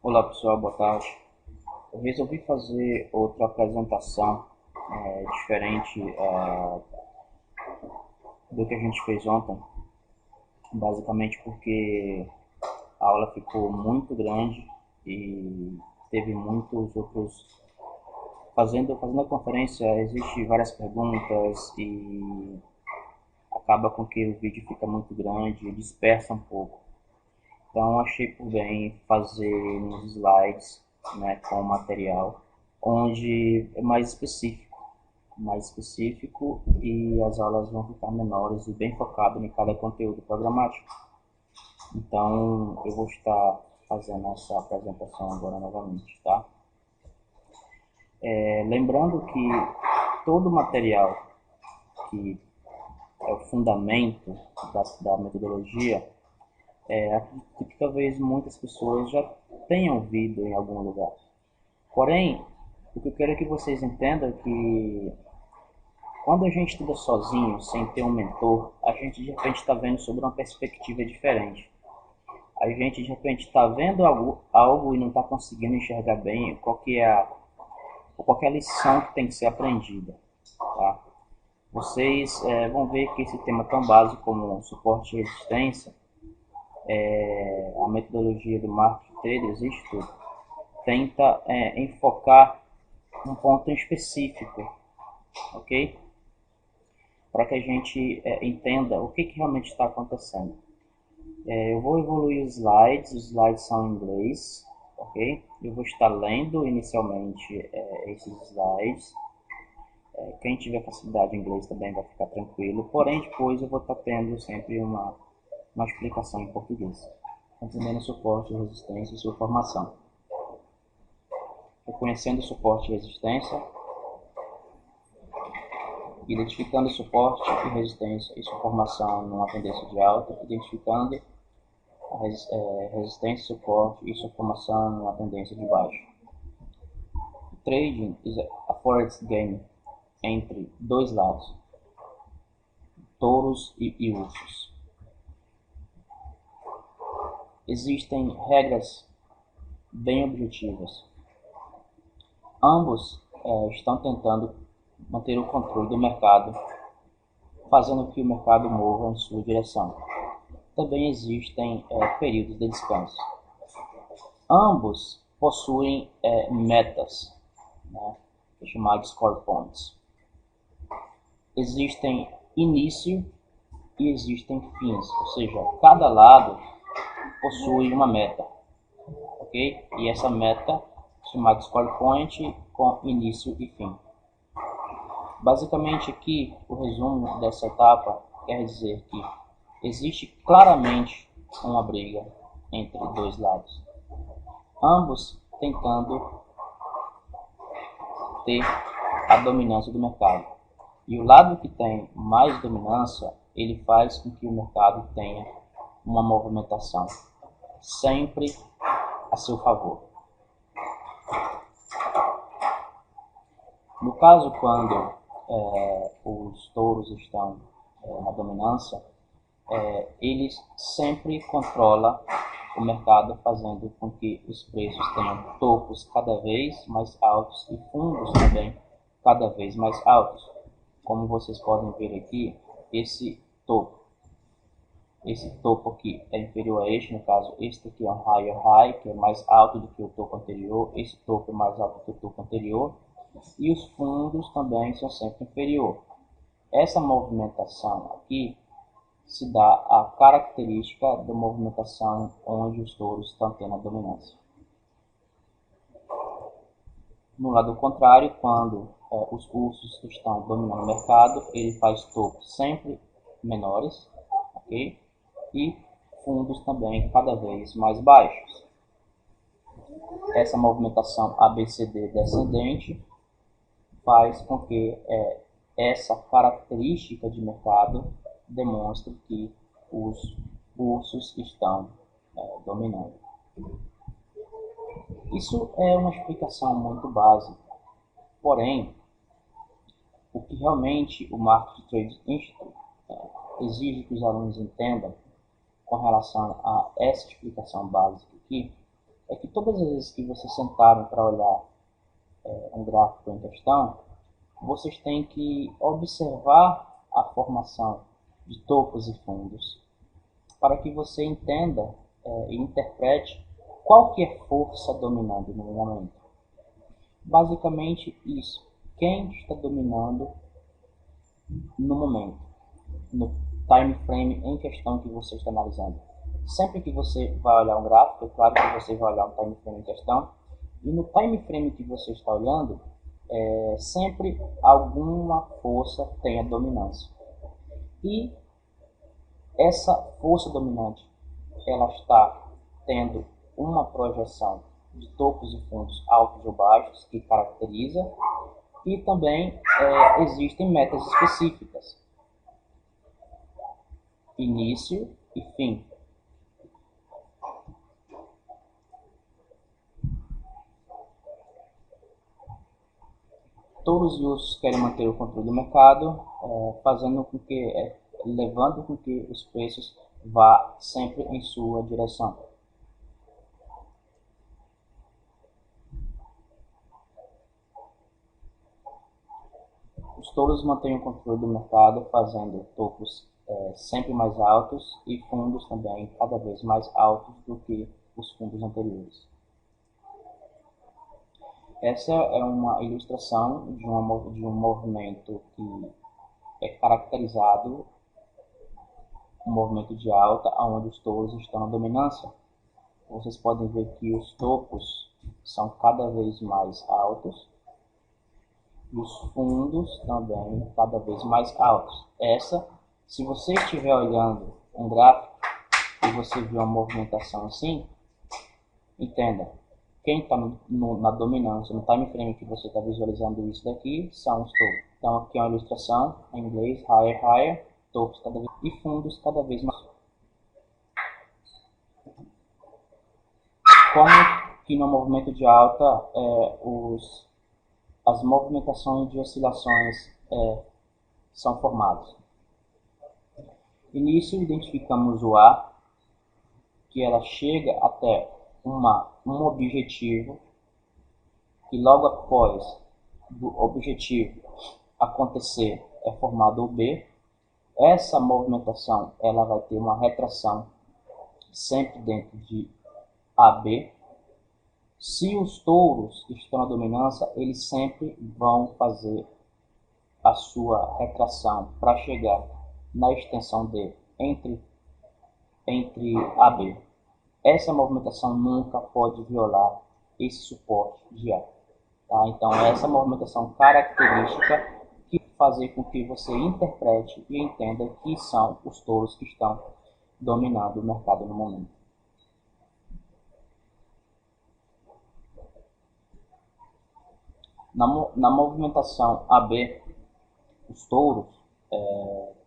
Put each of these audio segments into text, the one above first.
Olá pessoal, boa tarde. Eu resolvi fazer outra apresentação diferente do que a gente fez ontem, basicamente porque a aula ficou muito grande e teve muitos outros. Fazendo a conferência, existem várias perguntas e acaba com que o vídeo fica muito grande e dispersa um pouco. Então achei por bem fazer uns slides, né, com material onde é mais específico e as aulas vão ficar menores e bem focado em cada conteúdo programático. Então eu vou estar fazendo essa apresentação agora novamente, tá? Lembrando que todo o material que é o fundamento da metodologia, acredito que talvez muitas pessoas já tenham ouvido em algum lugar. Porém, o que eu quero é que vocês entendam que quando a gente estuda sozinho, sem ter um mentor, a gente de repente está vendo sobre uma perspectiva diferente. A gente de repente está vendo algo e não está conseguindo enxergar bem qual é a lição que tem que ser aprendida. Tá? Vocês vão ver que esse tema tão básico como suporte e resistência, a metodologia do marketing traders, isso tudo, tenta enfocar um ponto em específico, ok? Para que a gente entenda o que realmente está acontecendo. Eu vou evoluir os slides são em inglês, ok? Eu vou estar lendo inicialmente esses slides. Quem tiver facilidade em inglês também vai ficar tranquilo, porém depois eu vou estar tendo sempre uma explicação em português, entendendo suporte, resistência e sua formação. Reconhecendo suporte e resistência, identificando suporte e resistência e sua formação numa tendência de alta, identificando resistência, suporte e sua formação numa tendência de baixa. Trading is a forex game entre dois lados, touros e ursos. Existem regras bem objetivas. Ambos estão tentando manter o controle do mercado, fazendo que o mercado mova em sua direção. Também existem períodos de descanso. Ambos possuem metas, né, chamadas score points. Existem início e existem fins, ou seja, cada lado possui uma meta, ok? E essa meta chamada score point com início e fim. Basicamente aqui o resumo dessa etapa quer dizer que existe claramente uma briga entre dois lados, ambos tentando ter a dominância do mercado. E o lado que tem mais dominância, ele faz com que o mercado tenha uma movimentação sempre a seu favor. No caso, quando os touros estão na dominância, eles sempre controlam o mercado, fazendo com que os preços tenham topos cada vez mais altos e fundos também cada vez mais altos. Como vocês podem ver aqui, esse topo aqui é inferior a este, no caso este aqui é um higher high, que é mais alto do que o topo anterior, esse topo é mais alto que o topo anterior, e os fundos também são sempre inferior. Essa movimentação aqui se dá a característica da movimentação onde os touros estão tendo a dominância. No lado contrário, quando os ursos estão dominando o mercado, ele faz topos sempre menores, ok? E fundos também cada vez mais baixos. Essa movimentação ABCD descendente faz com que essa característica de mercado demonstre que os ursos estão dominando. Isso é uma explicação muito básica, porém, o que realmente o Market Trade Institute exige que os alunos entendam com relação a essa explicação básica aqui, é que todas as vezes que vocês sentarem para olhar um gráfico em questão, vocês têm que observar a formação de topos e fundos para que você entenda e interprete qual que é força dominando no momento. Basicamente isso. Quem está dominando no momento, no time frame em questão que você está analisando. Sempre que você vai olhar um gráfico, é claro que você vai olhar um time frame em questão, e no time frame que você está olhando, sempre alguma força tem a dominância. E essa força dominante, ela está tendo uma projeção de topos e fundos altos ou baixos, que caracteriza, e também existem metas específicas, início e fim. Todos os querem manter o controle do mercado, fazendo com que, levando com que os preços vá sempre em sua direção. Os touros mantêm o controle do mercado, fazendo topos sempre mais altos e fundos também cada vez mais altos do que os fundos anteriores. Essa é uma ilustração de um movimento que é caracterizado, um movimento de alta, onde os touros estão na dominância. Vocês podem ver que os topos são cada vez mais altos e os fundos também cada vez mais altos. Se você estiver olhando um gráfico e você vê uma movimentação assim, entenda, quem está na dominância, no time frame que você está visualizando isso daqui, são os topos. Então aqui é uma ilustração em inglês, higher, higher, topos cada vez e fundos cada vez mais. Como que no movimento de alta as movimentações de oscilações são formadas. Início, identificamos o A, que ela chega até um objetivo, e logo após do objetivo acontecer é formado o B. Essa movimentação ela vai ter uma retração sempre dentro de AB. Se os touros estão na dominância, eles sempre vão fazer a sua retração para chegar na extensão D entre AB. Essa movimentação nunca pode violar esse suporte de A. Tá? Então, essa movimentação característica que fazer com que você interprete e entenda que são os touros que estão dominando o mercado no momento. Na movimentação AB, os touros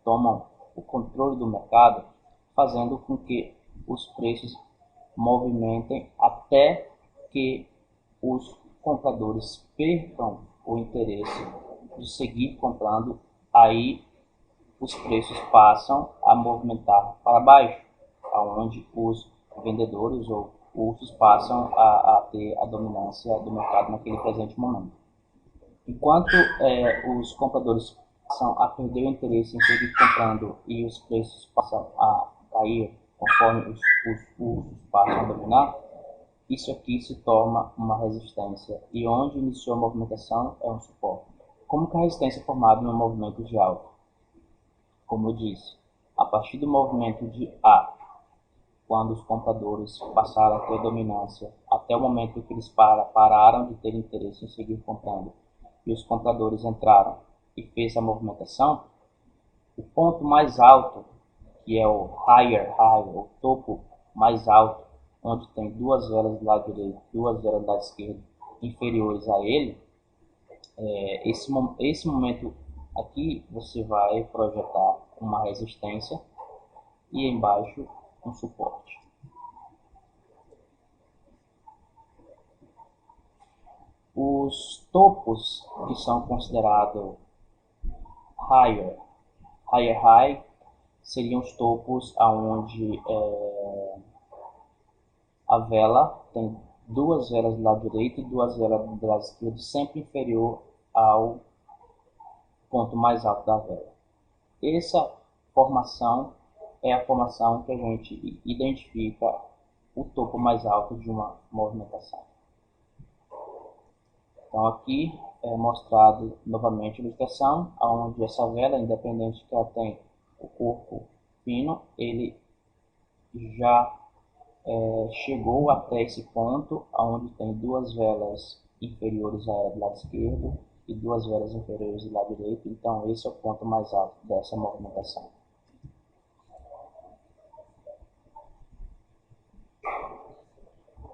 tomam o controle do mercado, fazendo com que os preços movimentem até que os compradores percam o interesse de seguir comprando. Aí os preços passam a movimentar para baixo, aonde os vendedores ou ursos passam a ter a dominância do mercado naquele presente momento. Enquanto os compradores passam a perder o interesse em seguir comprando e os preços passam a cair conforme os ursos passam a dominar, isso aqui se torna uma resistência, e onde iniciou a movimentação é um suporte. Como que a resistência é formada no movimento de alta? Como eu disse, a partir do movimento de A, quando os compradores passaram a ter dominância, até o momento em que eles pararam de ter interesse em seguir comprando, e os compradores entraram e fez a movimentação, o ponto mais alto, que é o higher high, o topo mais alto, onde tem duas velas do lado direito, duas velas do lado esquerdo inferiores a ele, esse momento aqui você vai projetar uma resistência e embaixo um suporte. Os topos que são considerados higher high seriam os topos aonde a vela tem duas velas do lado direito e duas velas do lado esquerdo, sempre inferior ao ponto mais alto da vela. Essa formação é a formação que a gente identifica o topo mais alto de uma movimentação. Então aqui é mostrado novamente a ilustração, onde essa vela, independente que ela tenha o corpo fino, ele já chegou até esse ponto, onde tem duas velas inferiores a ela do lado esquerdo e duas velas inferiores do lado direito. Então esse é o ponto mais alto dessa movimentação.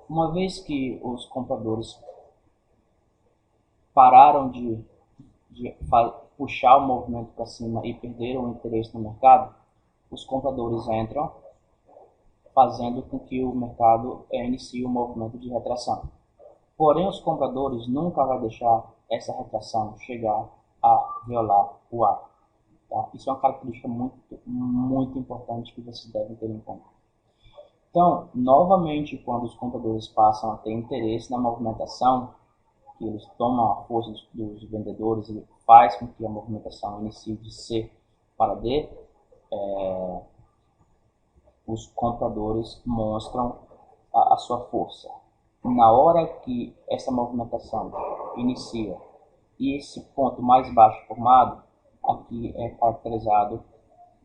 Uma vez que os compradores pararam de puxar o movimento para cima e perderam o interesse no mercado, os compradores entram, fazendo com que o mercado inicie um movimento de retração. Porém, os compradores nunca vão deixar essa retração chegar a violar o A. Tá? Isso é uma característica muito importante que vocês devem ter em conta. Então, novamente, quando os compradores passam a ter interesse na movimentação, que eles tomam a força dos vendedores e faz com que a movimentação inicie de C para D, os compradores mostram a sua força. Na hora que essa movimentação inicia e esse ponto mais baixo formado, aqui é caracterizado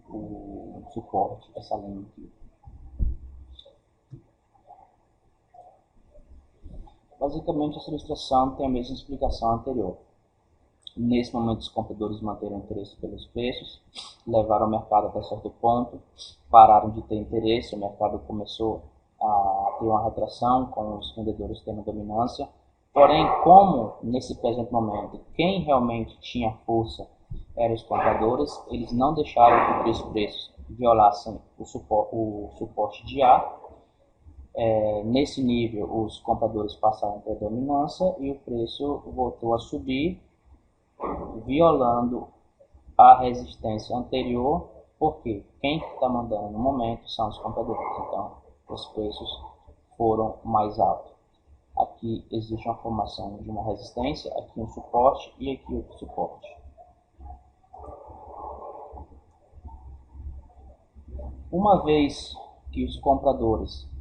o suporte, essa linha aqui. Basicamente, essa ilustração tem a mesma explicação anterior. Nesse momento, os compradores manteram interesse pelos preços, levaram o mercado até certo ponto, pararam de ter interesse, o mercado começou a ter uma retração, com os vendedores tendo dominância. Porém, como nesse presente momento, quem realmente tinha força eram os compradores, eles não deixaram que os preços violassem o suporte de A. Nesse nível, os compradores passaram a ter dominância e o preço voltou a subir, violando a resistência anterior, porque quem está mandando no momento são os compradores. Então, os preços foram mais altos. Aqui existe uma formação de uma resistência, aqui um suporte e aqui outro suporte. Uma vez que os compradores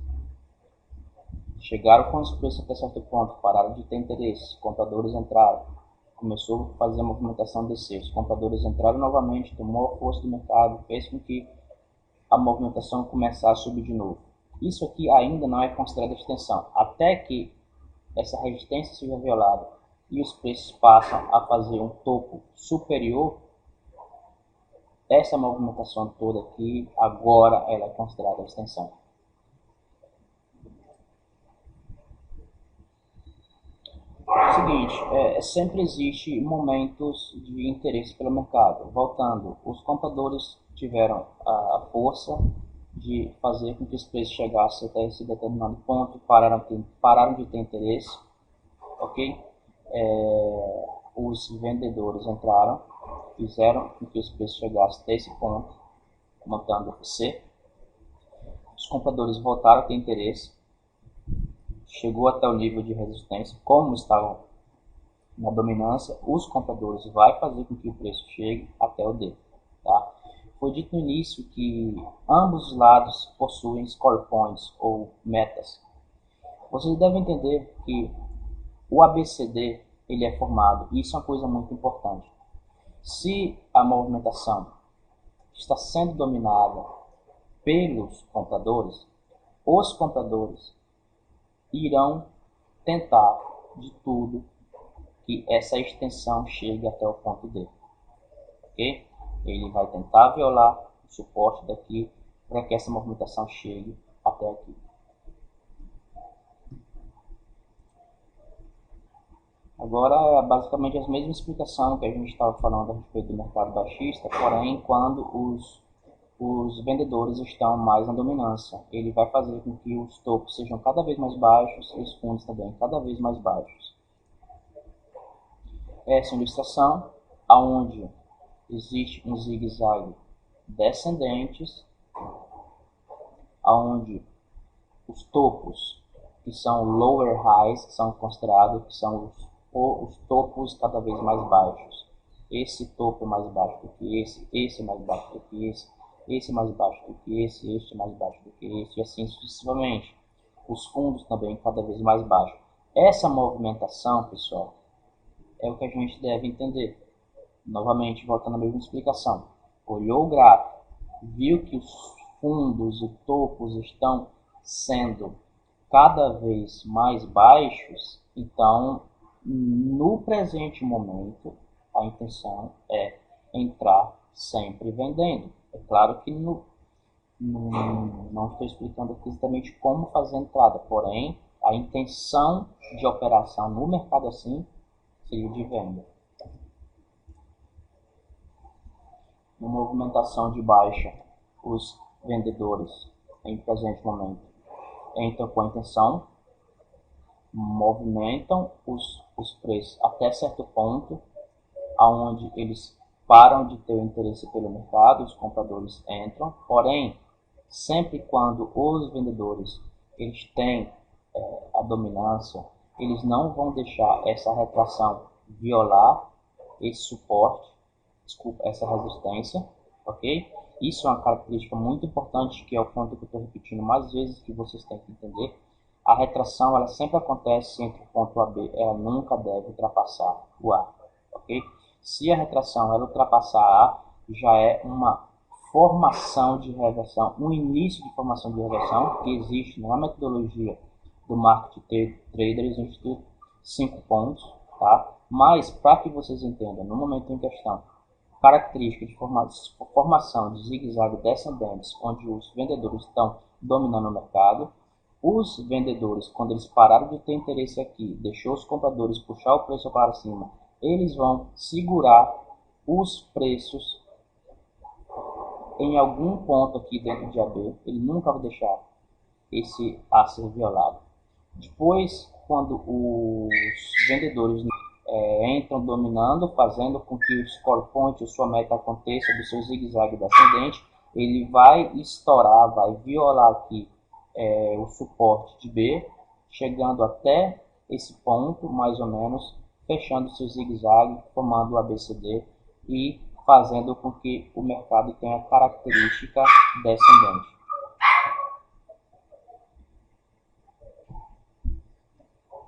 chegaram com os preços até certo ponto, pararam de ter interesse, os compradores entraram, começou a fazer a movimentação descer, os compradores entraram novamente, tomou a força do mercado, fez com que a movimentação começasse a subir de novo. Isso aqui ainda não é considerado extensão, até que essa resistência seja violada e os preços passam a fazer um topo superior, essa movimentação toda aqui, agora ela é considerada extensão. Seguinte, sempre existe momentos de interesse pelo mercado. Voltando, os compradores tiveram a força de fazer com que os preços chegassem até esse determinado ponto, pararam de ter interesse, ok? Os vendedores entraram, fizeram com que os preços chegassem até esse ponto, montando C. Os compradores voltaram a ter interesse, chegou até o nível de resistência, como estavam na dominância, os compradores vai fazer com que o preço chegue até o D. Tá? Foi dito no início que ambos os lados possuem score points ou metas. Vocês devem entender que o ABCD ele é formado, e isso é uma coisa muito importante. Se a movimentação está sendo dominada pelos compradores, os compradores irão tentar de tudo que essa extensão chegue até o ponto D. Ok? Ele vai tentar violar o suporte daqui para que essa movimentação chegue até aqui. Agora é basicamente a mesma explicação que a gente estava falando a respeito do mercado baixista, porém quando os vendedores estão mais na dominância. Ele vai fazer com que os topos sejam cada vez mais baixos e os fundos também cada vez mais baixos. Essa é uma ilustração onde existe um zigue-zague descendentes, onde os topos que são lower highs, que são considerados que são os topos cada vez mais baixos. Esse topo é mais baixo do que esse é mais baixo do que esse é mais baixo do que este é mais baixo do que esse, e assim sucessivamente. Os fundos também cada vez mais baixos. Essa movimentação, pessoal, é o que a gente deve entender. Novamente, voltando à mesma explicação. Olhou o gráfico, viu que os fundos e topos estão sendo cada vez mais baixos, então, no presente momento, a intenção é entrar sempre vendendo. É claro que não estou explicando aqui exatamente como fazer a entrada, porém, a intenção de operação no mercado assim seria de venda. Na movimentação de baixa, os vendedores, em presente momento, entram com a intenção, movimentam os preços até certo ponto, aonde eles param de ter o interesse pelo mercado, os compradores entram, porém, sempre quando os vendedores eles têm a dominância, eles não vão deixar essa retração violar esse suporte, desculpa, essa resistência, ok? Isso é uma característica muito importante, que é o ponto que eu estou repetindo mais vezes, que vocês têm que entender. A retração, ela sempre acontece entre o ponto A e B, ela nunca deve ultrapassar o A, ok? Se a retração ela ultrapassar A, já é uma formação de reversão, um início de formação de reversão, que existe na metodologia do Market Trader, existe 5 pontos, tá? Mas, para que vocês entendam, no momento em questão, característica de formação de zigue-zague descendentes, onde os vendedores estão dominando o mercado, os vendedores, quando eles pararam de ter interesse aqui, deixou os compradores puxar o preço para cima, eles vão segurar os preços em algum ponto aqui dentro de AB, ele nunca vai deixar esse A ser violado. Depois, quando os vendedores entram dominando, fazendo com que o score point, a sua meta aconteça do seu zigue-zague descendente, ele vai estourar, vai violar aqui o suporte de B, chegando até esse ponto, mais ou menos, fechando seu zigue-zague, formando o ABCD e fazendo com que o mercado tenha característica descendente.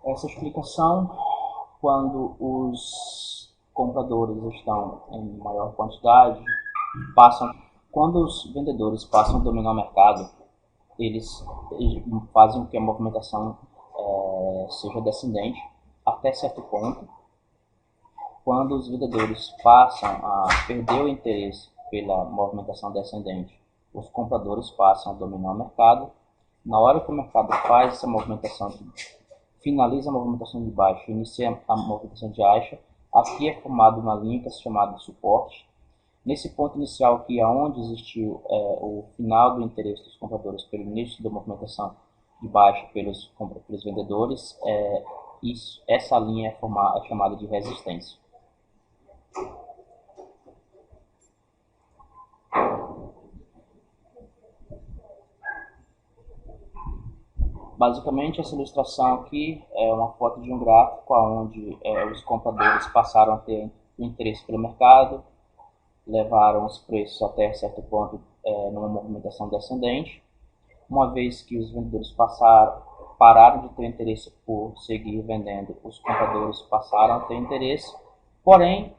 Essa explicação, quando os compradores estão em maior quantidade, quando os vendedores passam a dominar o mercado, eles fazem com que a movimentação seja descendente até certo ponto. Quando os vendedores passam a perder o interesse pela movimentação descendente, os compradores passam a dominar o mercado. Na hora que o mercado faz essa movimentação, finaliza a movimentação de baixa, inicia a movimentação de alta, aqui é formada uma linha que é chamada de suporte. Nesse ponto inicial aqui, onde existiu o final do interesse dos compradores pelo início da movimentação de baixa pelos vendedores, essa linha é chamada de resistência. Basicamente, essa ilustração aqui é uma foto de um gráfico onde os compradores passaram a ter interesse pelo mercado, levaram os preços até certo ponto numa movimentação descendente. Uma vez que os vendedores pararam de ter interesse por seguir vendendo, os compradores passaram a ter interesse. Porém,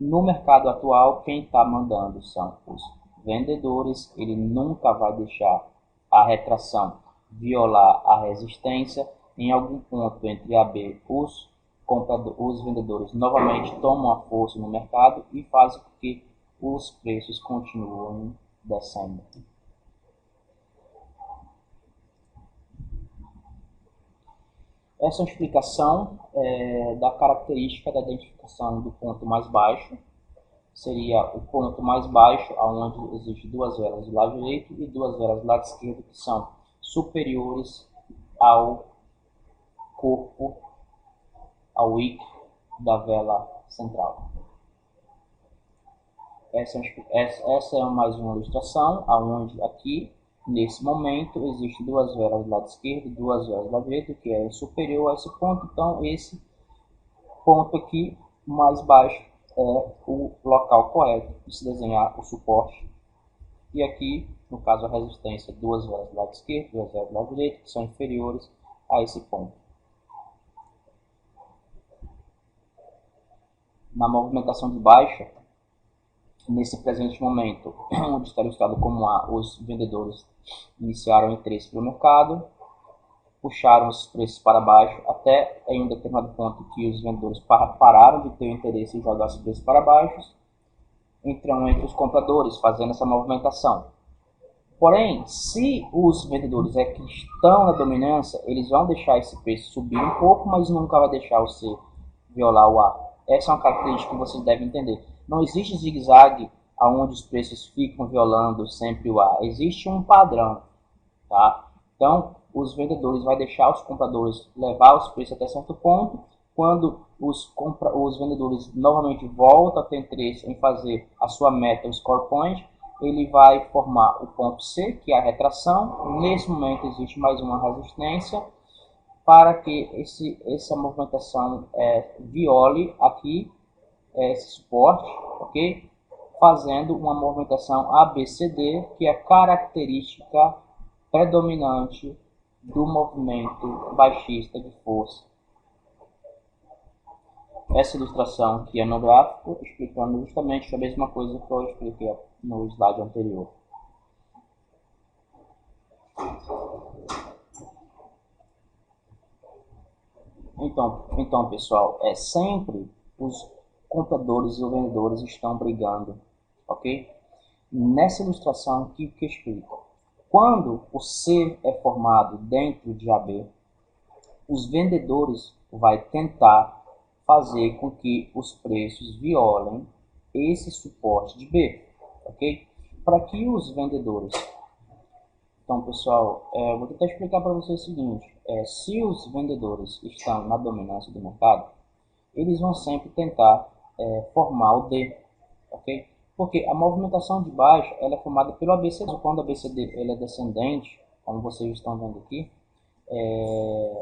no mercado atual, quem está mandando são os vendedores. Ele nunca vai deixar a retração violar a resistência. Em algum ponto entre A e B, os vendedores novamente tomam a força no mercado e fazem com que os preços continuem descendo. Essa é uma explicação da característica da identificação do ponto mais baixo. Seria o ponto mais baixo, onde existem duas velas do lado direito e duas velas do lado esquerdo, que são superiores ao corpo, ao wick da vela central. Essa é mais uma ilustração, onde aqui Nesse momento, existem duas velas do lado esquerdo e duas velas do lado direito, que é superior a esse ponto. Então, esse ponto aqui, mais baixo, é o local correto de se desenhar o suporte. E aqui, no caso, a resistência, duas velas do lado esquerdo, duas velas do lado direito, que são inferiores a esse ponto. Na movimentação de baixa, nesse presente momento, onde está ilustrado como os vendedores iniciaram interesse pelo mercado, puxaram os preços para baixo, até em um determinado ponto que os vendedores pararam de ter interesse em jogar os preços para baixo, entram entre os compradores, fazendo essa movimentação. Porém, se os vendedores que estão na dominância, eles vão deixar esse preço subir um pouco, mas nunca vai deixar você violar o A. Essa é uma característica que vocês devem entender. Não existe zigue-zague onde os preços ficam violando sempre o A. Existe um padrão. Tá? Então, os vendedores vão deixar os compradores levar os preços até certo ponto. Quando os vendedores novamente voltam a ter interesse em fazer a sua meta, o score point, ele vai formar o ponto C, que é a retração. Nesse momento existe mais uma resistência para que essa movimentação viole aqui esse suporte, ok? Fazendo uma movimentação ABCD, que é característica predominante do movimento baixista de força. Essa ilustração aqui é no gráfico, explicando justamente a mesma coisa que eu expliquei no slide anterior. Então pessoal, sempre os compradores e os vendedores estão brigando, ok? Nessa ilustração aqui que explica. Quando o C é formado dentro de AB, os vendedores vão tentar fazer com que os preços violem esse suporte de B, ok? Para que os vendedores... Então, pessoal, vou tentar explicar para vocês o seguinte. Se os vendedores estão na dominância do mercado, eles vão sempre tentar formar o D, ok? Porque a movimentação de baixo ela é formada pelo ABCD. Quando o ABCD ele é descendente, como vocês estão vendo aqui,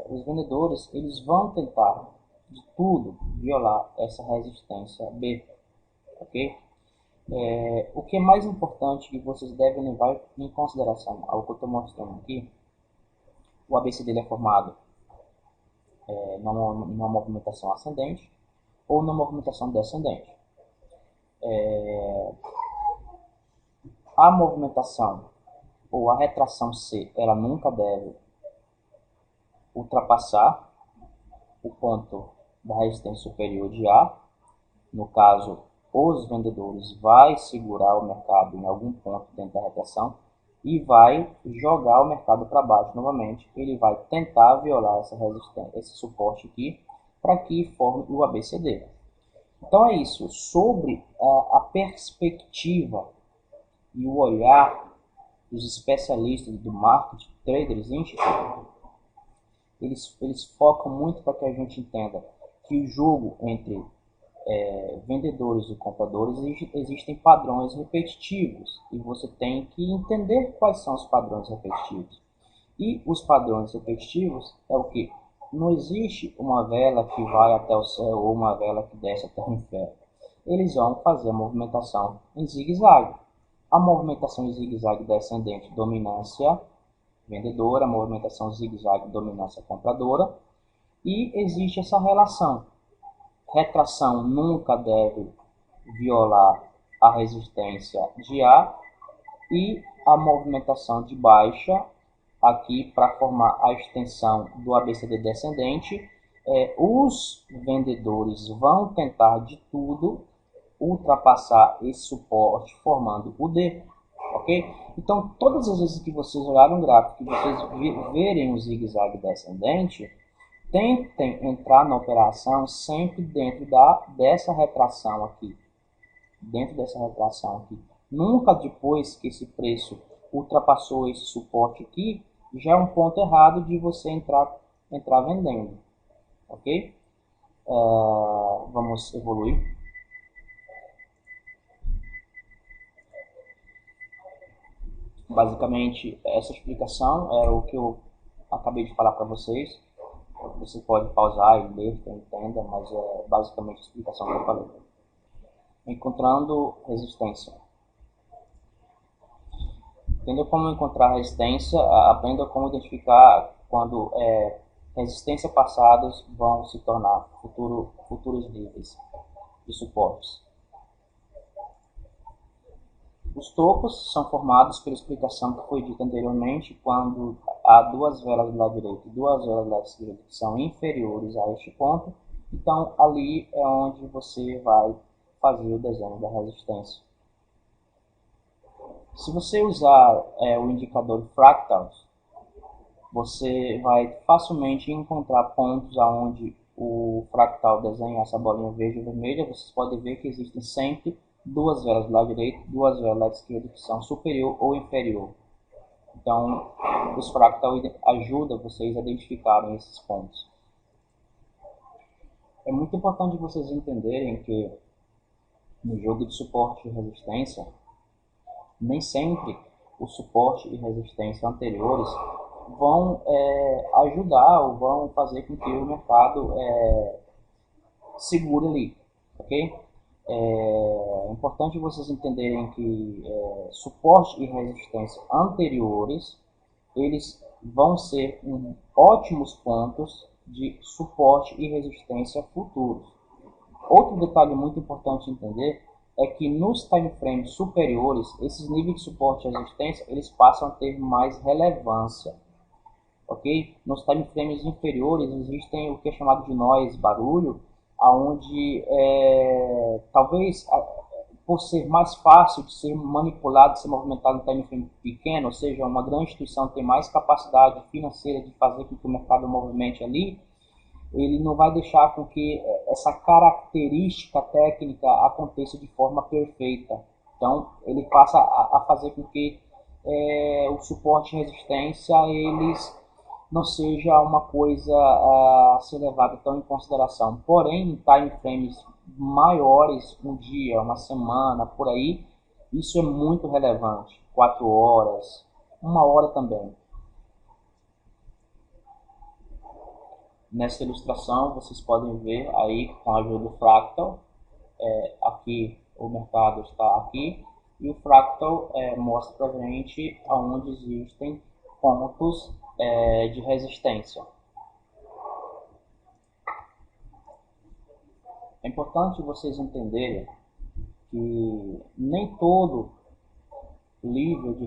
os vendedores eles vão tentar de tudo violar essa resistência B, ok? O que é mais importante que vocês devem levar em consideração ao que eu estou mostrando aqui, o ABCD é formado numa movimentação ascendente ou numa movimentação descendente. A movimentação ou a retração C, ela nunca deve ultrapassar o ponto da resistência superior de A. No caso, os vendedores vai segurar o mercado em algum ponto dentro da retração e vai jogar o mercado para baixo novamente. Ele vai tentar violar essa resistência, esse suporte aqui, para que forme o ABCD. Então é isso. Sobre a perspectiva e o olhar dos especialistas do Market Traders Institute, eles focam muito para que a gente entenda que o jogo entre vendedores e compradores existem padrões repetitivos e você tem que entender quais são os padrões repetitivos. E os padrões repetitivos é o que? Não existe uma vela que vai até o céu ou uma vela que desce até o inferno. Eles vão fazer a movimentação em zigue-zague. A movimentação em zigue-zague descendente, dominância vendedora, a movimentação zigue-zague, dominância compradora. E existe essa relação. Retração nunca deve violar a resistência de A e a movimentação de baixa aqui para formar a extensão do ABCD descendente. Os vendedores vão tentar de tudo ultrapassar esse suporte formando o D, ok? Então todas as vezes que vocês olharem um gráfico e vocês verem um zigue-zague descendente, tentem entrar na operação sempre dentro dessa retração aqui. Nunca depois que esse preço ultrapassou esse suporte aqui, já é um ponto errado de você entrar vendendo. Ok? Vamos evoluir. Basicamente, essa explicação é o que eu acabei de falar para vocês. Você pode pausar e ler, que eu entenda, mas é basicamente a explicação que eu falei. Encontrando resistência. Entenda como encontrar resistência, aprenda como identificar quando resistência passadas vão se tornar futuros níveis de suportes. Os topos são formados pela explicação que foi dita anteriormente, quando há duas velas do lado direito e duas velas do lado esquerdo que são inferiores a este ponto. Então, ali é onde você vai fazer o desenho da resistência. Se você usar o indicador fractal, você vai facilmente encontrar pontos onde o fractal desenha essa bolinha verde e vermelha. Vocês podem ver que existem sempre duas velas do lado direito, duas velas do lado esquerdo que são superior ou inferior. Então, os fractal ajudam vocês a identificarem esses pontos. É muito importante vocês entenderem que no jogo de suporte e resistência, nem sempre o suporte e resistência anteriores vão ajudar ou vão fazer com que o mercado segure ali, ok? É importante vocês entenderem que suporte e resistência anteriores, eles vão ser ótimos pontos de suporte e resistência futuros. Outro detalhe muito importante entender é que nos time frames superiores, esses níveis de suporte e resistência, eles passam a ter mais relevância. Ok? Nos time frames inferiores existem o que é chamado de noise, barulho, onde talvez por ser mais fácil de ser manipulado, de ser movimentado em time frame pequeno, ou seja, uma grande instituição tem mais capacidade financeira de fazer com que o mercado movimente ali, ele não vai deixar com que essa característica técnica aconteça de forma perfeita. Então, ele passa a fazer com que o suporte e resistência eles não seja uma coisa a ser levada tão em consideração. Porém, em time frames maiores, um dia, uma semana, por aí, isso é muito relevante. 4 horas, 1 hora também. Nessa ilustração, vocês podem ver aí com a ajuda do fractal, aqui o mercado está aqui, e o fractal mostra para a gente onde existem pontos de resistência. É importante vocês entenderem que nem todo nível de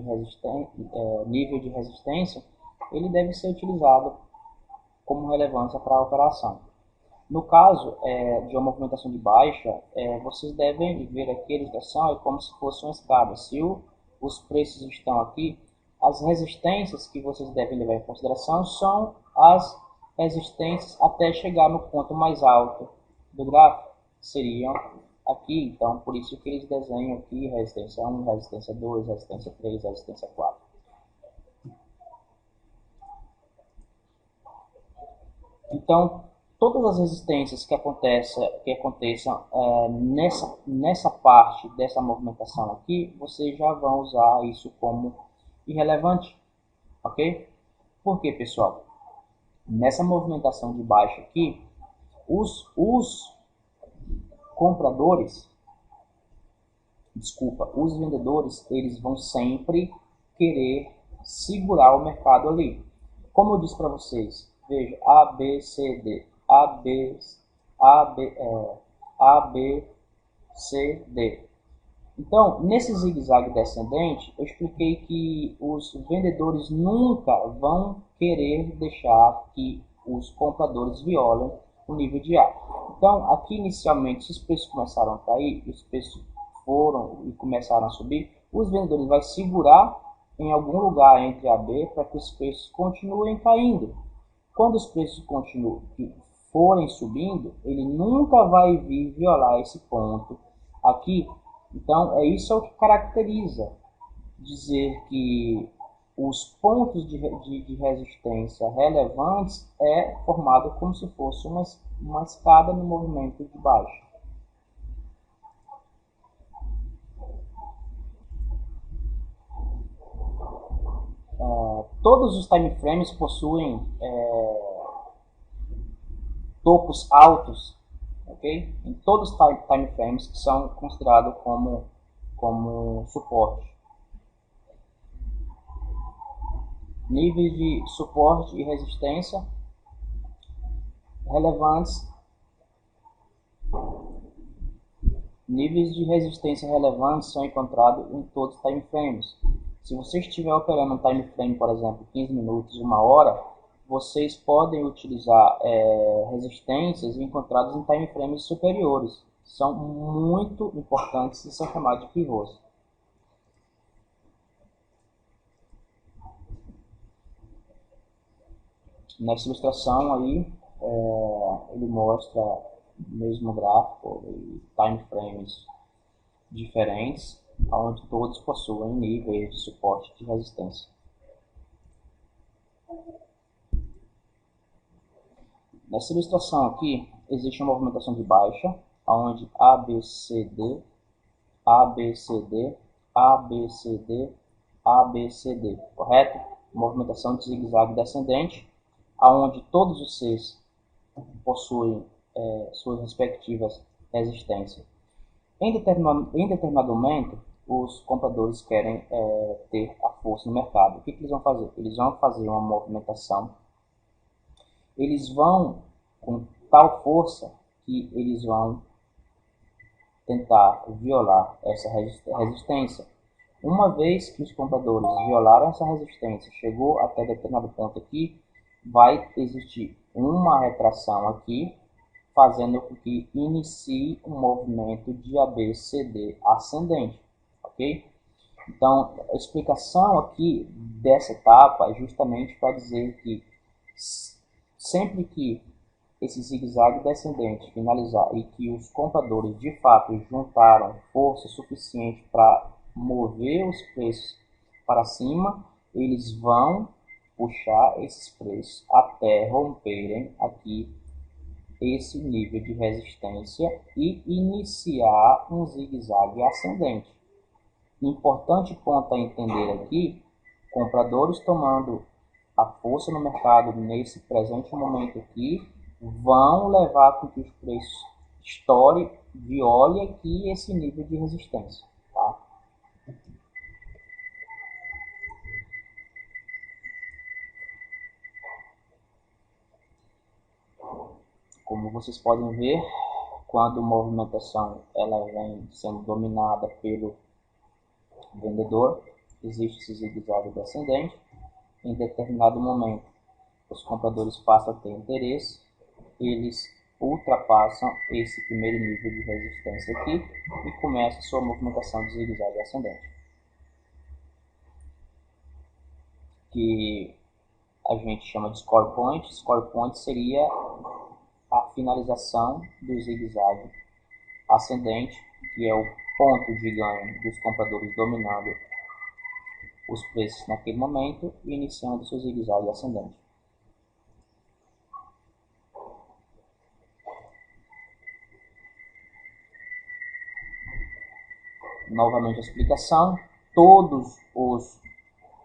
resistência ele deve ser utilizado como relevância para a operação. No caso de uma movimentação de baixa, vocês devem ver aqui a ilustração é como se fosse uma escada. Se os preços estão aqui, as resistências que vocês devem levar em consideração são as resistências até chegar no ponto mais alto do gráfico, que seriam aqui. Então, por isso que eles desenham aqui resistência 1, resistência 2, resistência 3, resistência 4. Então, todas as resistências que aconteçam nessa parte dessa movimentação aqui, vocês já vão usar isso como irrelevante, ok? Por quê, pessoal? Nessa movimentação de baixo aqui, os vendedores, eles vão sempre querer segurar o mercado ali. Como eu disse para vocês, veja, A, B, C, D, A, B, C, D. Então, nesse zigue-zague descendente, eu expliquei que os vendedores nunca vão querer deixar que os compradores violem o nível de A. Então, aqui inicialmente, se os preços começaram a cair, os preços foram e começaram a subir, os vendedores vão segurar em algum lugar entre A e B para que os preços continuem caindo. Quando os preços forem subindo, ele nunca vai vir violar esse ponto aqui. Então, isso é o que caracteriza dizer que os pontos de resistência relevantes é formado como se fosse uma escada no movimento de baixo. todos os time frames possuem topos altos, ok? Em todos os time frames que são considerados como suporte. Níveis de suporte e resistência relevantes. Níveis de resistência relevantes são encontrados em todos os time frames. Se você estiver operando um time frame, por exemplo, 15 minutos, 1 hora, vocês podem utilizar resistências encontradas em time frames superiores. São muito importantes e são chamados de pivôs. Nessa ilustração aí, ele mostra o mesmo gráfico e time frames diferentes, onde todos possuem níveis de suporte de resistência. Nessa ilustração aqui, existe uma movimentação de baixa, onde ABCD, ABCD, ABCD, ABCD, correto? Movimentação de zigue-zague descendente, onde todos os Cs possuem suas respectivas resistências. Em determinado momento, os compradores querem ter a força no mercado. O que eles vão fazer? Eles vão fazer uma movimentação. Eles vão com tal força que eles vão tentar violar essa resistência. Uma vez que os compradores violaram essa resistência, chegou até determinado ponto aqui, vai existir uma retração aqui, fazendo com que inicie um movimento de ABCD ascendente, ok? Então, a explicação aqui dessa etapa é justamente para dizer que sempre que esse zigue-zague descendente finalizar e que os compradores de fato juntaram força suficiente para mover os preços para cima, eles vão puxar esses preços até romperem aqui esse nível de resistência e iniciar um zigue-zague ascendente. Importante ponto a entender aqui, compradores tomando a força no mercado nesse presente momento aqui, vão levar com que os preços estourem, viole aqui esse nível de resistência. Tá? Como vocês podem ver, quando a movimentação ela vem sendo dominada pelo vendedor, existe esse zigue-zague descendente. Em determinado momento, os compradores passam a ter interesse, eles ultrapassam esse primeiro nível de resistência aqui e começa a sua movimentação de zigue-zague ascendente, que a gente chama de score point. Score point seria a finalização do zigue-zague ascendente, que é o ponto de ganho dos compradores dominando os preços naquele momento e iniciando seu zigue-zague ascendente. Novamente a explicação, todos os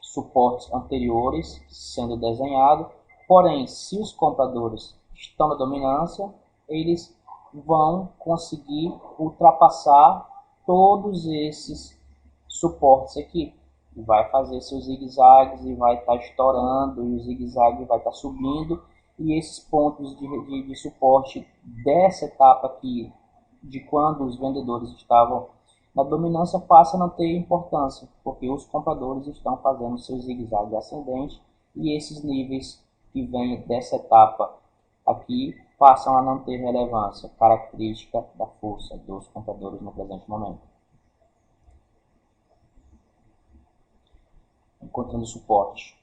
suportes anteriores sendo desenhados, porém, se os compradores estão na dominância, eles vão conseguir ultrapassar todos esses suportes aqui. Vai fazer seus zigue-zagues e vai estar estourando, e o zigue-zague vai estar subindo, e esses pontos de suporte dessa etapa aqui, de quando os vendedores estavam na dominância, passa a não ter importância, porque os compradores estão fazendo seu zigue-zague ascendente, e esses níveis que vêm dessa etapa aqui passam a não ter relevância, característica da força dos compradores no presente momento. Encontrando suporte.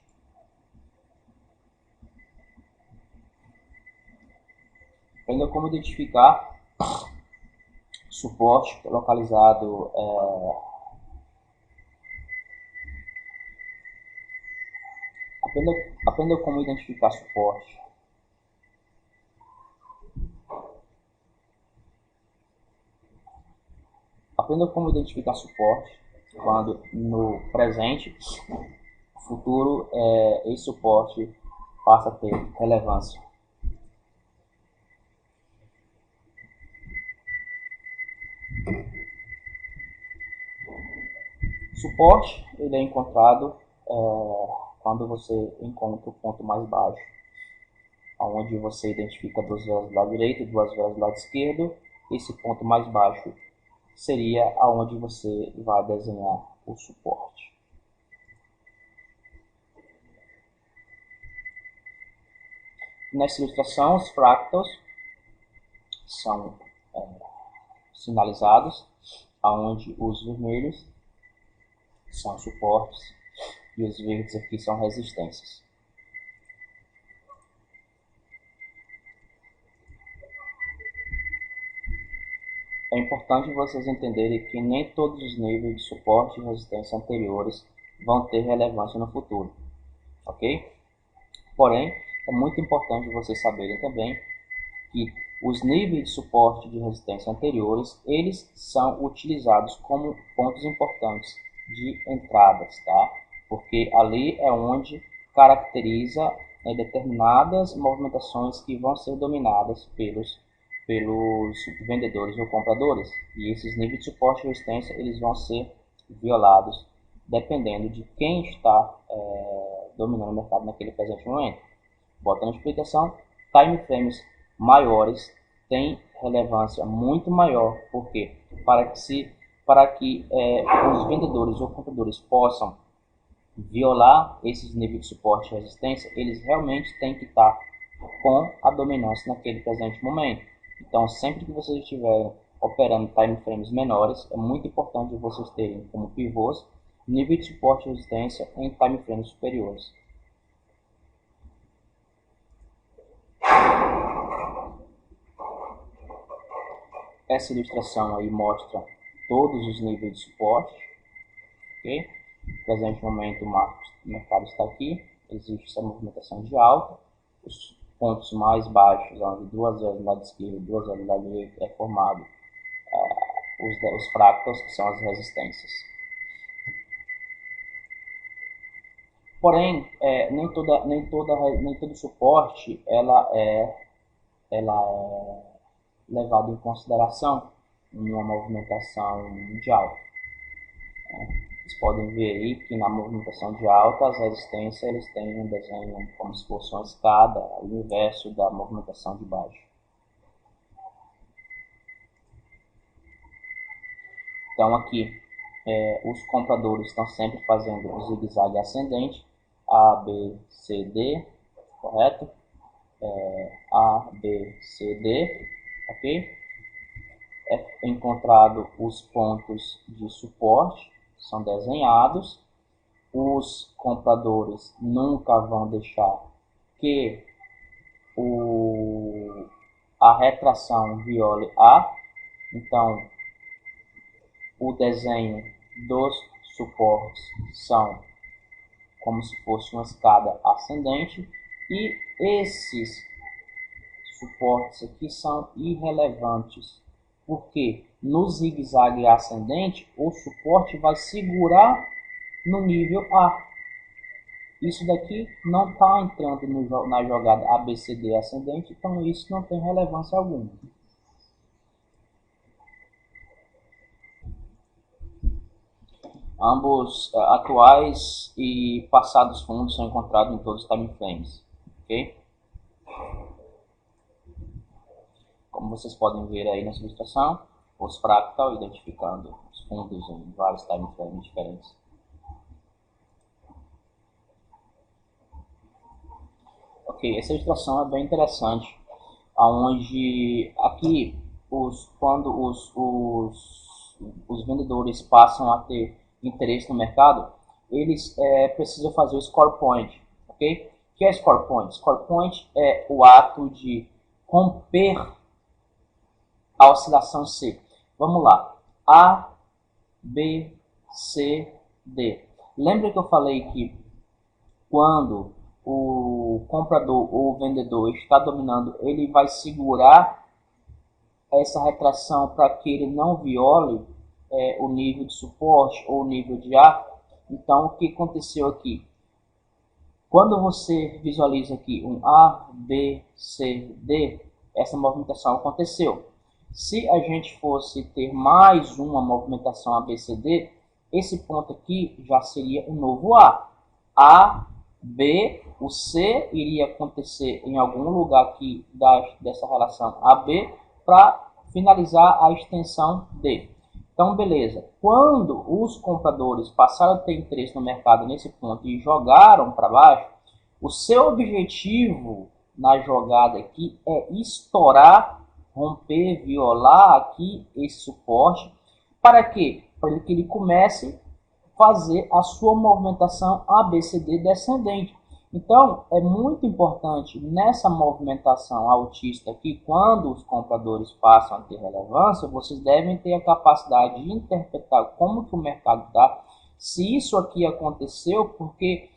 Aprenda como identificar suporte localizado aprenda como identificar suporte. Aprenda como identificar suporte quando no presente futuro, esse suporte passa a ter relevância. Suporte ele é encontrado quando você encontra o ponto mais baixo, onde você identifica duas velas do lado direito e duas velas do lado esquerdo. Esse ponto mais baixo seria aonde você vai desenhar o suporte. Nessa ilustração, os fractals são sinalizados, aonde os vermelhos são suportes e os verdes aqui são resistências. É importante vocês entenderem que nem todos os níveis de suporte e resistência anteriores vão ter relevância no futuro, ok? Porém, é muito importante vocês saberem também que os níveis de suporte e de resistência anteriores, eles são utilizados como pontos importantes de entradas, tá? Porque ali é onde caracteriza determinadas movimentações que vão ser dominadas pelos vendedores ou compradores. E esses níveis de suporte e resistência, eles vão ser violados dependendo de quem está dominando o mercado naquele presente momento. Botando a explicação, time frames maiores têm relevância muito maior, porque para que os vendedores ou compradores possam violar esses níveis de suporte e resistência, eles realmente têm que estar com a dominância naquele presente momento. Então, sempre que vocês estiverem operando time frames menores, é muito importante vocês terem como pivôs nível de suporte e resistência em time frames superiores. Essa ilustração aí mostra todos os níveis de suporte, ok? No presente momento o mercado está aqui, existe essa movimentação de alta, os pontos mais baixos, onde duas velas do lado esquerdo e duas velas do lado direito, é formado os fractals, que são as resistências. Porém, nem todo suporte ela é levado em consideração em uma movimentação de alta. Vocês podem ver aí que na movimentação de alta, as resistências eles têm um desenho como se fosse uma escada, o inverso da movimentação de baixo. Então aqui, os compradores estão sempre fazendo um zigue-zague ascendente, A, B, C, D, correto? A, B, C, D, ok? É encontrado os pontos de suporte, são desenhados. Os compradores nunca vão deixar que a retração viole A. Então, o desenho dos suportes são como se fosse uma escada ascendente, e esses suportes aqui são irrelevantes, porque no zigue-zague ascendente o suporte vai segurar no nível A. Isso daqui não está entrando na jogada ABCD ascendente, então isso não tem relevância alguma. Ambos atuais e passados fundos são encontrados em todos os time frames, ok? Como vocês podem ver aí nessa ilustração, os fractal identificando os fundos em vários time frames diferentes. Ok, essa ilustração é bem interessante, onde aqui quando os vendedores passam a ter interesse no mercado, eles precisam fazer o score point, ok? O que é score point? Score point é o ato de romper a oscilação C. Vamos lá. A, B, C, D. Lembra que eu falei que quando o comprador ou o vendedor está dominando, ele vai segurar essa retração para que ele não viole o nível de suporte ou o nível de A? Então, o que aconteceu aqui? Quando você visualiza aqui um A, B, C, D, essa movimentação aconteceu. Se a gente fosse ter mais uma movimentação ABCD, esse ponto aqui já seria um novo A. A, B, o C iria acontecer em algum lugar aqui dessa relação AB para finalizar a extensão D. Então, beleza. Quando os compradores passaram a ter interesse no mercado nesse ponto e jogaram para baixo, o seu objetivo na jogada aqui é estourar, romper, violar aqui esse suporte. Para quê? Para que ele comece a fazer a sua movimentação ABCD descendente. Então, é muito importante nessa movimentação altista aqui, quando os compradores passam a ter relevância, vocês devem ter a capacidade de interpretar como que o mercado está, se isso aqui aconteceu, porque,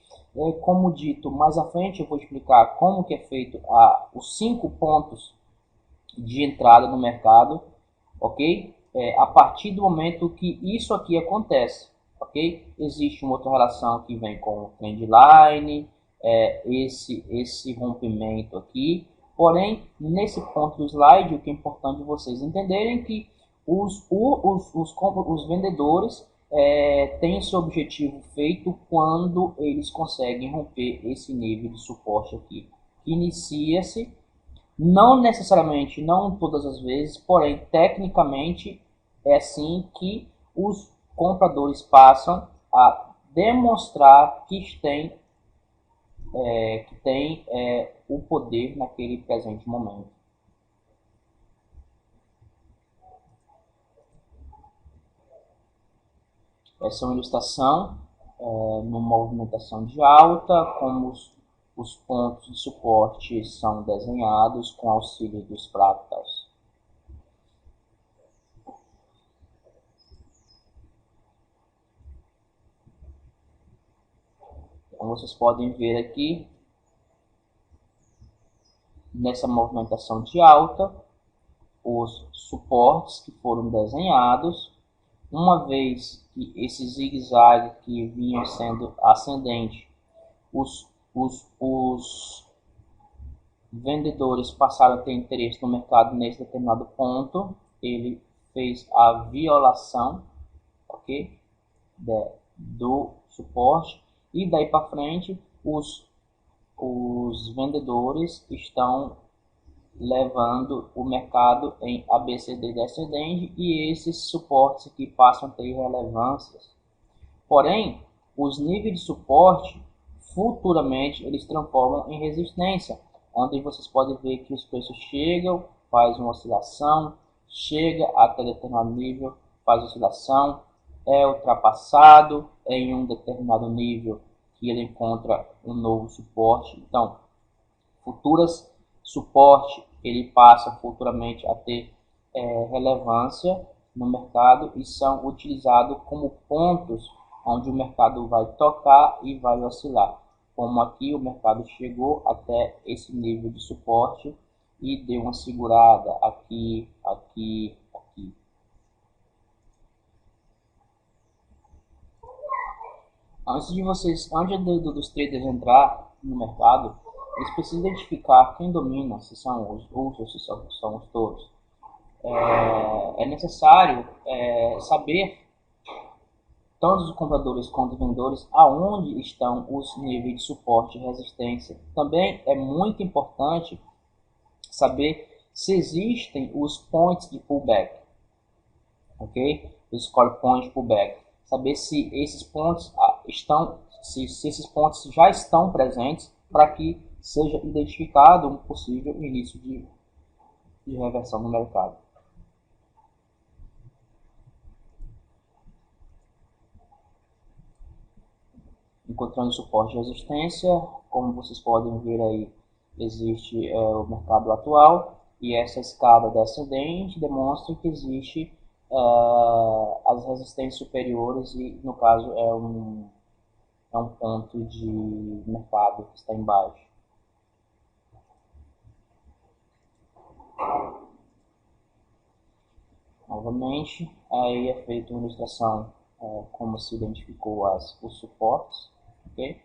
como dito, mais à frente eu vou explicar como que é feito os 5 pontos de entrada no mercado, ok? A partir do momento que isso aqui acontece, ok? Existe uma outra relação que vem com o trendline, esse rompimento aqui. Porém, nesse ponto do slide, o que é importante vocês entenderem é que os vendedores têm esse objetivo feito quando eles conseguem romper esse nível de suporte aqui. Inicia-se, não necessariamente, não todas as vezes, porém, tecnicamente, é assim que os compradores passam a demonstrar que tem o poder naquele presente momento. Essa é uma ilustração numa movimentação de alta, como os pontos de suporte são desenhados com auxílio dos fractals. Como vocês podem ver aqui, nessa movimentação de alta, os suportes que foram desenhados, uma vez que esse zigue-zague que vinha sendo ascendente, os vendedores passaram a ter interesse no mercado nesse determinado ponto, ele fez a violação, ok, do suporte, e daí para frente os vendedores estão levando o mercado em ABCD descendente e esses suportes aqui passam a ter relevâncias. Porém, os níveis de suporte futuramente eles transformam em resistência, onde vocês podem ver que os preços chegam, faz uma oscilação, chega até determinado nível, faz oscilação, é ultrapassado em um determinado nível que ele encontra um novo suporte. Então, futuras suporte ele passa futuramente a ter relevância no mercado e são utilizados como pontos onde o mercado vai tocar e vai oscilar. Como aqui o mercado chegou até esse nível de suporte e deu uma segurada aqui, aqui, aqui. Antes dos traders entrar no mercado, eles precisam identificar quem domina, se são os bulls ou se são os touros. É necessário saber, tanto os compradores quanto os vendedores, aonde estão os níveis de suporte e resistência. Também é muito importante saber se existem os points de pullback, ok? Os score points de pullback. Saber se esses pontos se esses pontos já estão presentes para que seja identificado um possível início de reversão no mercado. Encontrando suporte e resistência, como vocês podem ver aí, existe o mercado atual e essa escada descendente demonstra que existe as resistências superiores e no caso é um ponto de mercado que está embaixo. Novamente, aí é feita uma ilustração como se identificou os suportes, ok?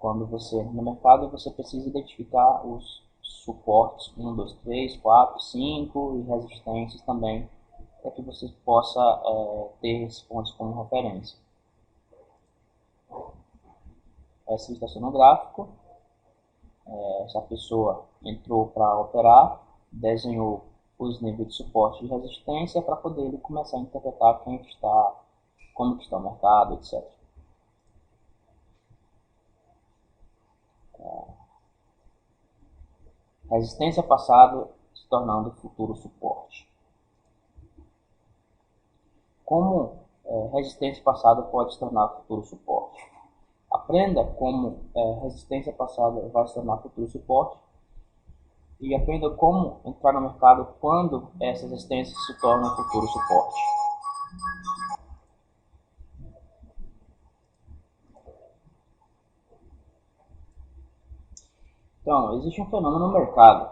Quando você, no mercado, você precisa identificar os suportes 1, 2, 3, 4, 5 e resistências também, para que você possa ter esses pontos como referência. Esse está sendo um gráfico. Essa pessoa entrou para operar, desenhou os níveis de suporte e resistência para poder ele começar a interpretar quem está, como que está o mercado, etc. Resistência passada se tornando futuro suporte. Como resistência passada pode se tornar futuro suporte? Aprenda como resistência passada vai se tornar futuro suporte e aprenda como entrar no mercado quando essa resistência se torna futuro suporte. Então, existe um fenômeno no mercado.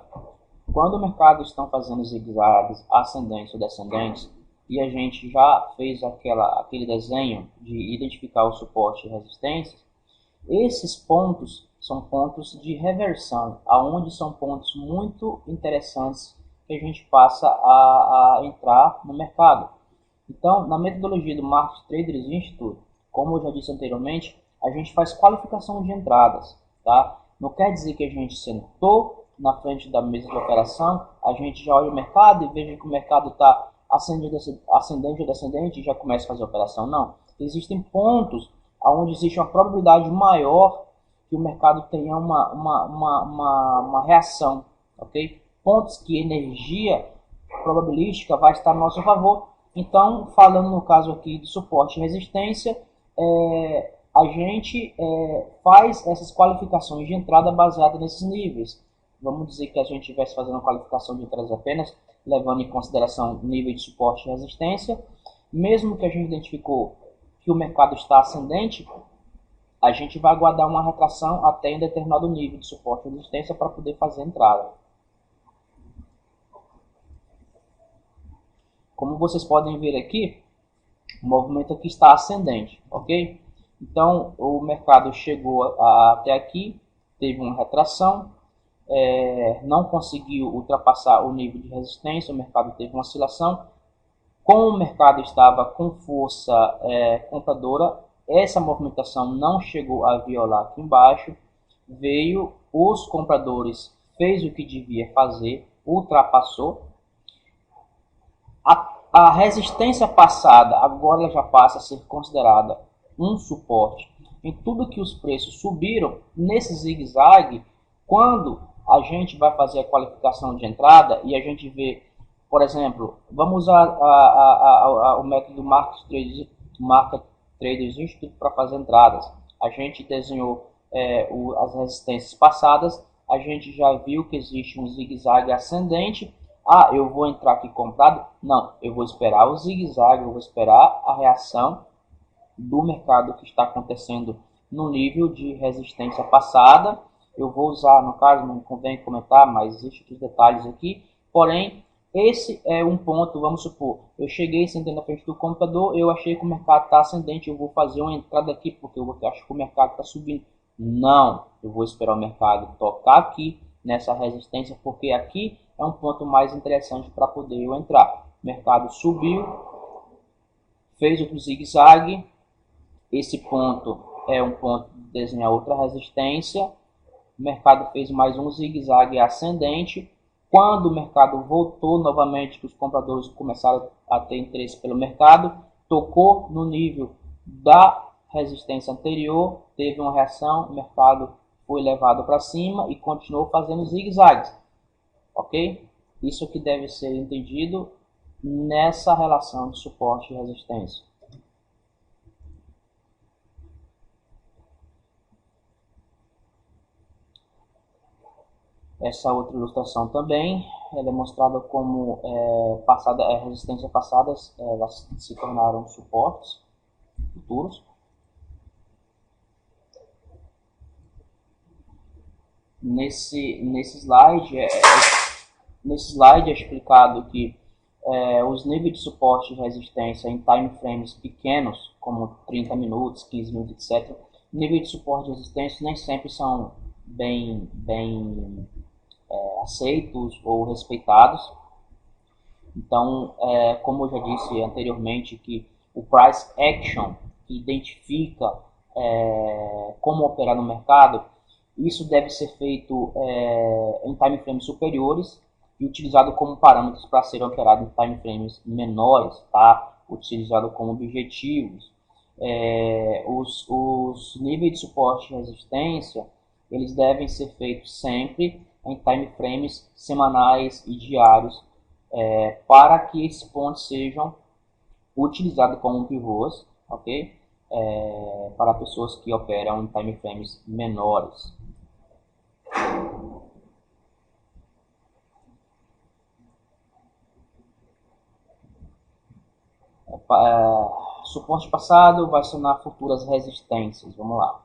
Quando o mercado está fazendo zigue-zagues ascendentes ou descendentes, e a gente já fez aquele desenho de identificar o suporte e resistências, esses pontos são pontos de reversão, aonde são pontos muito interessantes que a gente passa a entrar no mercado. Então, na metodologia do Market Traders Institute, como eu já disse anteriormente, a gente faz qualificação de entradas, tá? Não quer dizer que a gente sentou na frente da mesa de operação, a gente já olha o mercado e veja que o mercado está ascendente ou descendente e já começa a fazer a operação. Não. Existem pontos onde existe uma probabilidade maior que o mercado tenha uma reação, ok? Pontos que energia probabilística vai estar no nosso favor. Então, falando no caso aqui de suporte e resistência, a gente faz essas qualificações de entrada baseadas nesses níveis. Vamos dizer que a gente estivesse fazendo uma qualificação de entradas apenas, levando em consideração o nível de suporte e resistência. Mesmo que a gente identificou que o mercado está ascendente, a gente vai aguardar uma retração até em determinado nível de suporte e resistência para poder fazer a entrada. Como vocês podem ver aqui, o movimento aqui está ascendente, ok? Então, o mercado chegou até aqui, teve uma retração, não conseguiu ultrapassar o nível de resistência, o mercado teve uma oscilação. Como o mercado estava com força compradora, essa movimentação não chegou a violar aqui embaixo, veio os compradores, fez o que devia fazer, ultrapassou. A resistência passada agora ela já passa a ser considerada um suporte. Em tudo que os preços subiram, nesse zigue-zague, quando a gente vai fazer a qualificação de entrada e a gente vê, por exemplo, vamos usar o método Market Traders Institute para fazer entradas. A gente desenhou as resistências passadas, a gente já viu que existe um zigue-zague ascendente. Eu vou entrar aqui comprado? Não, eu vou esperar o zigue-zague, eu vou esperar a reação do mercado que está acontecendo no nível de resistência passada. Eu vou usar, no caso, não convém comentar, mas existem os detalhes aqui. Porém, esse é um ponto, vamos supor, eu cheguei sentando na frente do computador, eu achei que o mercado está ascendente, eu vou fazer uma entrada aqui porque eu acho que o mercado está subindo. Não, eu vou esperar o mercado tocar aqui nessa resistência, porque aqui é um ponto mais interessante para poder eu entrar. O mercado subiu, fez outro zigue-zague, esse ponto é um ponto de desenhar outra resistência, o mercado fez mais um zigue-zague ascendente. Quando o mercado voltou novamente, que os compradores começaram a ter interesse pelo mercado, tocou no nível da resistência anterior, teve uma reação, o mercado foi levado para cima e continuou fazendo zigue-zagues. Ok? Isso que deve ser entendido nessa relação de suporte e resistência. Essa outra ilustração também ela é mostrada como resistências passadas elas se tornaram suportes futuros. Nesse slide é explicado que os níveis de suporte e resistência em time frames pequenos, como 30 minutos, 15 minutos, etc., Níveis de suporte e resistência nem sempre são bem aceitos ou respeitados. Então, como eu já disse anteriormente, que o price action que identifica como operar no mercado, isso deve ser feito em time frames superiores e utilizado como parâmetros para ser operado em time frames menores, tá? Utilizado como objetivos. Os níveis de suporte e resistência, eles devem ser feitos sempre em time frames semanais e diários, para que esses pontos sejam utilizados como pivôs, ok? Para pessoas que operam em time frames menores. Suporte passado vai acionar futuras resistências. Vamos lá.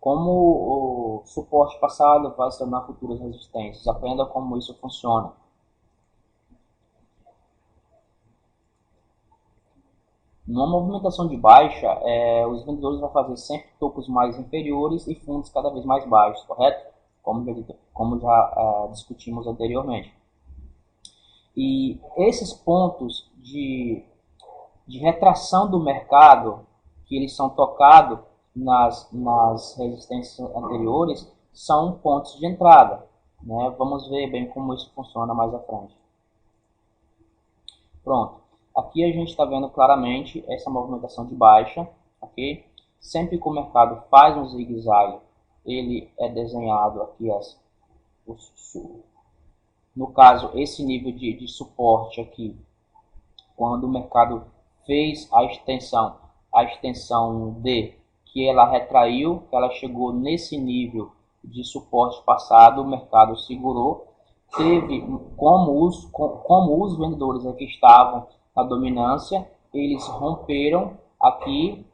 Como o suporte passado vai acionar futuras resistências. Aprenda como isso funciona. Numa movimentação de baixa, os vendedores vão fazer sempre topos mais inferiores e fundos cada vez mais baixos, correto? Como já discutimos anteriormente. E esses pontos de retração do mercado, que eles são tocados nas resistências anteriores, são pontos de entrada, né? Vamos ver bem como isso funciona mais à frente. Pronto. Aqui a gente está vendo claramente essa movimentação de baixa, ok? Sempre que o mercado faz um zigue-zague, ele é desenhado aqui no caso, esse nível de suporte aqui, quando o mercado fez a extensão D, que ela retraiu, que ela chegou nesse nível de suporte passado, o mercado segurou, teve como os vendedores aqui estavam na dominância, eles romperam aqui,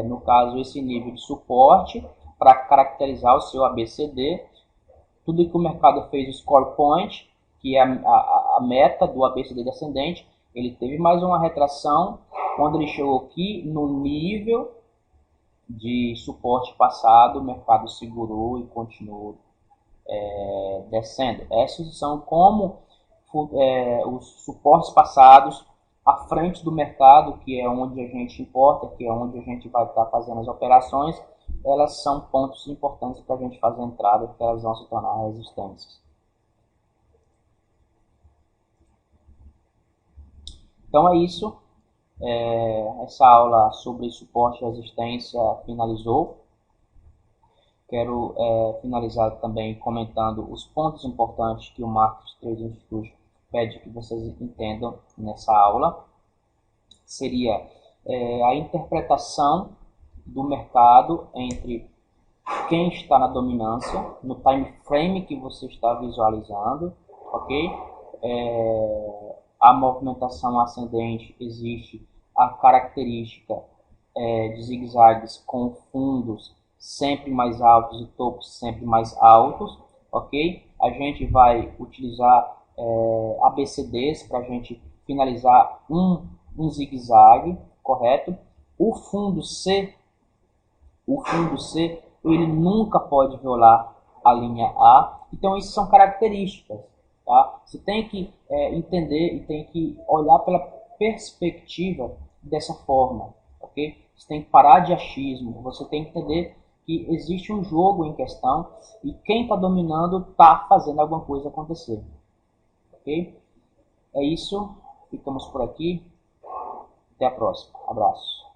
no caso, esse nível de suporte para caracterizar o seu ABCD. Tudo que o mercado fez o score point, que é a meta do ABCD descendente, ele teve mais uma retração quando ele chegou aqui no nível de suporte passado, o mercado segurou e continuou descendo. Esses são como os suportes passados à frente do mercado, que é onde a gente importa, que é onde a gente vai estar fazendo as operações. Elas são pontos importantes para a gente fazer a entrada, porque elas vão se tornar resistências. Então é isso. Essa aula sobre suporte e resistência finalizou. Quero finalizar também comentando os pontos importantes que o Market Trading Institute pede que vocês entendam nessa aula. Seria a interpretação do mercado entre quem está na dominância, no time frame que você está visualizando, ok? A movimentação ascendente, existe a característica de zigue-zagues com fundos sempre mais altos e topos sempre mais altos, ok? A gente vai utilizar ABCDs para a gente finalizar um zigue-zague, correto? O fundo C, ele nunca pode violar a linha A. Então, isso são características. Tá? Você tem que entender e tem que olhar pela perspectiva dessa forma. Okay? Você tem que parar de achismo. Você tem que entender que existe um jogo em questão e quem está dominando está fazendo alguma coisa acontecer. Ok? É isso. Ficamos por aqui. Até a próxima. Abraço.